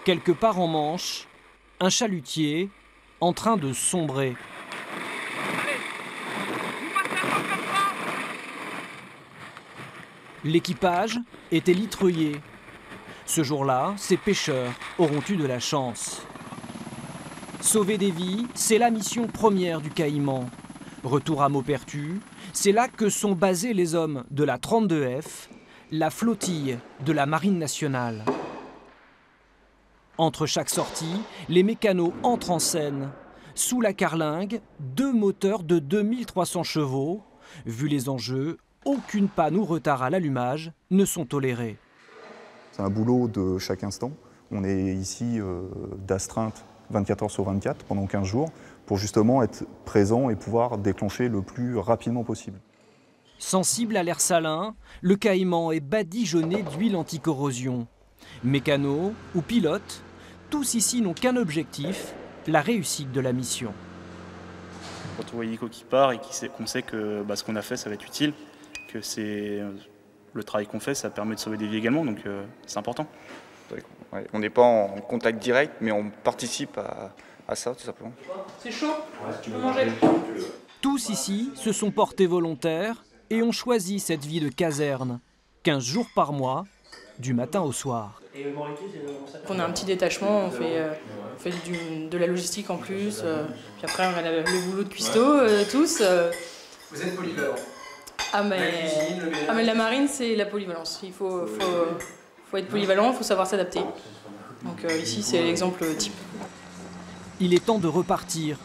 Quelque part en Manche, un chalutier en train de sombrer. L'équipage est élitreillé. Ce jour-là, ces pêcheurs auront eu de la chance. Sauver des vies, c'est la mission première du Caïman. Retour à Maupertuis, c'est là que sont basés les hommes de la 32F, la flottille de la Marine nationale. Entre chaque sortie, les mécanos entrent en scène. Sous la carlingue, 2 moteurs de 2300 chevaux. Vu les enjeux, aucune panne ou retard à l'allumage ne sont tolérés. C'est un boulot de chaque instant. On est ici d'astreinte 24 heures sur 24 pendant 15 jours pour justement être présent et pouvoir déclencher le plus rapidement possible. Sensible à l'air salin, le Caïman est badigeonné d'huile anti-corrosion. Mécanos ou pilotes, tous ici n'ont qu'un objectif, la réussite de la mission. Quand on voit l'hélico qui part et qu'on sait que ce qu'on a fait, ça va être utile, que le travail qu'on fait, ça permet de sauver des vies également, donc c'est important. Ouais, on n'est pas en contact direct, mais on participe à ça, tout simplement. C'est chaud, tu peux manger. Tous ici se sont portés volontaires et ont choisi cette vie de caserne, 15 jours par mois, du matin au soir. On a un petit détachement, on fait de la logistique en plus, puis après on a le boulot de cuistot, tous. Vous êtes polyvalent. Mais la marine, c'est la polyvalence. Il faut être polyvalent, il faut savoir s'adapter. Donc ici, c'est l'exemple type. Il est temps de repartir.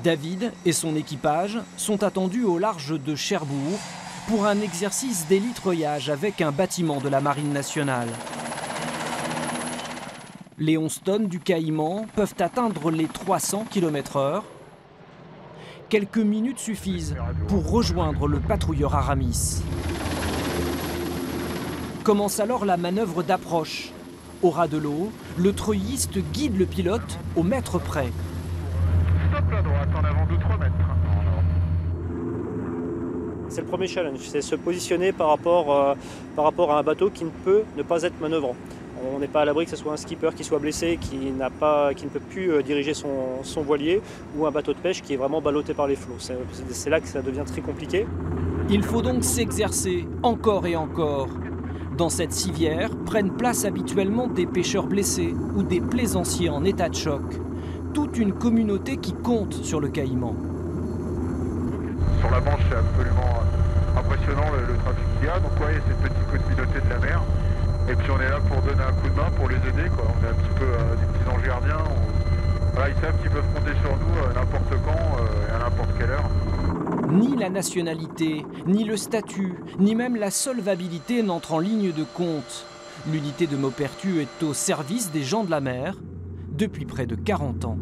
David et son équipage sont attendus au large de Cherbourg pour un exercice d'élitreillage avec un bâtiment de la Marine nationale. Les 11 tonnes du Caïman peuvent atteindre les 300 km/h. Quelques minutes suffisent pour rejoindre le patrouilleur Aramis. Commence alors la manœuvre d'approche. Au ras de l'eau, le treuilliste guide le pilote au mètre près. Stop la droite, en avant de 3 mètres. C'est le premier challenge, c'est se positionner par rapport à un bateau qui ne peut ne pas être manœuvrant. On n'est pas à l'abri que ce soit un skipper qui soit blessé, qui ne peut plus diriger son voilier, ou un bateau de pêche qui est vraiment ballotté par les flots. C'est là que ça devient très compliqué. Il faut donc s'exercer encore et encore. Dans cette civière prennent place habituellement des pêcheurs blessés ou des plaisanciers en état de choc. Toute une communauté qui compte sur le Caïman. Sur la Manche, c'est absolument impressionnant le trafic qu'il y a. Donc il y a cette petite communauté de la mer. Et puis on est là pour donner un coup de main, pour les aider, quoi. On est un petit peu des petits anges gardiens. Voilà, ils savent qu'ils peuvent compter sur nous n'importe quand et à n'importe quelle heure. Ni la nationalité, ni le statut, ni même la solvabilité n'entrent en ligne de compte. L'unité de Maupertuis est au service des gens de la mer depuis près de 40 ans.